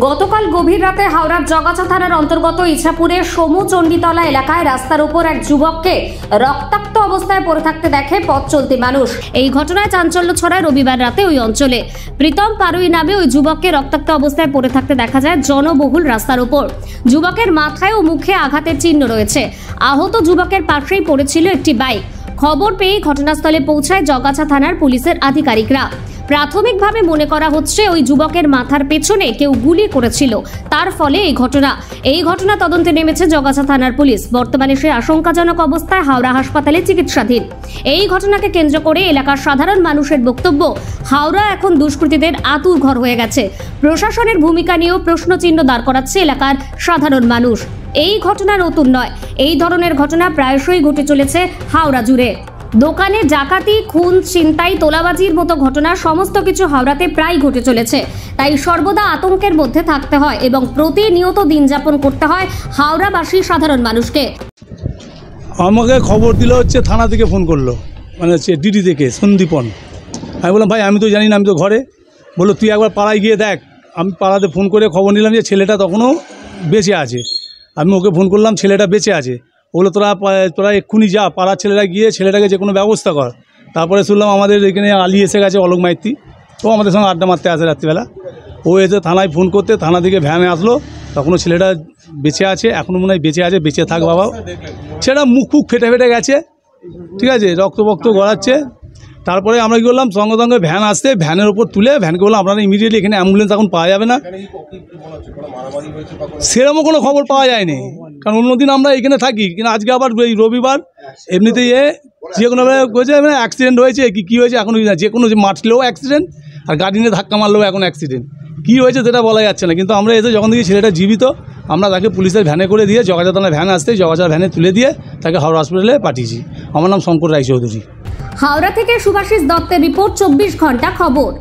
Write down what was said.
গতকাল গভীর রাতে হাওড়ার জগাছা থানার অন্তর্গত ইছাপুরের সমু চণ্ডীতলা এলাকায় রাস্তার উপর এক যুবককে রক্তাক্ত অবস্থায় পড়ে থাকতে দেখে পথ চলতি মানুষ। এই ঘটনায় চাঞ্চল্য ছড়ায় রবিবার রাতে ওই অঞ্চলে। প্রীতম পারুই নামে ওই যুবককে রক্তাক্ত অবস্থায় পড়ে থাকতে দেখা যায় জনবহুল রাস্তার উপর। যুবকের মাথায় ও মুখে আঘাতের চিহ্ন রয়েছে। আহত যুবকের পাশেই পড়েছিল একটি বাইক। খবর পেয়ে ঘটনাস্থলে পৌঁছায় জগাছা থানার পুলিশের আধিকারিকরা। প্রাথমিকভাবে মনে করা হচ্ছে ওই যুবকের মাথার পেছনে কেউ গুলি করেছিল, তার ফলে এই ঘটনা তদন্তে নেমেছে জগাছা থানার পুলিশ। বর্তমানে সে আশঙ্কাজনক অবস্থায় হাওড়া হাসপাতালে চিকিৎসাধীন। এই ঘটনাকে কেন্দ্র করে এলাকার সাধারণ মানুষের বক্তব্য, হাওড়া এখন দুষ্কৃতীদের আতুর ঘর হয়ে গেছে। প্রশাসনের ভূমিকা নিয়েও প্রশ্নচিহ্ন দাঁড় করাচ্ছে এলাকার সাধারণ মানুষ। এই ঘটনা নতুন নয়, এই ধরনের ঘটনা প্রায়শই ঘটে চলেছে হাওড়া জুড়ে। দোকানে ডাকাতি, খুন, ছিনতাই, তোলাবাজির মতো ঘটনা সমস্ত কিছু হাওড়াতে প্রায় ঘটে চলেছে। তাই সর্বদা আতঙ্কের মধ্যে থাকতে হয় এবং প্রতিনিয়ত দিন যাপন করতে হয় হাওড়াবাসী সাধারণ মানুষকে। আমাকে খবর দিল হচ্ছে থানা থেকে ফোন করলো, মানে হচ্ছে ডিডি থেকে সন্দীপন। আমি বললাম ভাই আমি তো জানি না, আমি তো ঘরে। বললো তুই একবার পাড়ায় গিয়ে দেখ। আমি পাড়াতে ফোন করে খবর নিলাম যে ছেলেটা তখনও বেঁচে আছে। আমি ওকে ফোন করলাম, ছেলেটা বেঁচে আছে। বললো তোরা এক্ষুনি যা, পাড়ার ছেলেরা গিয়ে ছেলেটাকে যে কোনো ব্যবস্থা কর। তারপরে শুনলাম আমাদের এখানে আলী এসে গেছে, অলোক মাইতি, ও আমাদের সঙ্গে আড্ডা মারতে আসে রাত্রিবেলা। ও এসে থানায় ফোন করতে, থানা থেকে ভ্যানে আসলো, তখনও ছেলেটা বেঁচে আছে, এখনও মনে হয় বেঁচে আছে। বেঁচে থাক বাবা। সেটা মুখ ফেটে গেছে, ঠিক আছে, রক্ত গড়াচ্ছে। তারপরে আমরা কী করলাম, সঙ্গে সঙ্গে ভ্যান আসতে, ভ্যানের ওপর তুলে ভ্যানকে বললাম আপনারা ইমিডিয়েটলি, এখানে অ্যাম্বুলেন্স এখন পাওয়া যাবে না। সেরকমও কোনো খবর পাওয়া যায়নি, কারণ অন্যদিন আমরা এখানে থাকি, কিন্তু আজকে আবার এই রবিবার এমনিতেই যে কোনোভাবে মানে অ্যাক্সিডেন্ট হয়েছে কী হয়েছে এখন যে কোনো মারলেও অ্যাক্সিডেন্ট, আর গাড়ি নিয়ে ধাক্কা মারলেও এখন অ্যাক্সিডেন্ট। কী হয়েছে সেটা বলা যাচ্ছে না। কিন্তু আমরা এসে যখন দেখি ছেলেটা জীবিত, আমরা তাকে পুলিশের ভ্যানে করে দিয়ে, জগাছা থানার ভ্যান আসতে জগাছার ভ্যানে তুলে দিয়ে তাকে হাওড়া হসপিটালে পাঠিয়েছি। আমার নাম শঙ্কর রায়চৌধুরী। হাওড়া থেকে সুভাষিস দত্তের রিপোর্ট, 24 ঘন্টা খবর।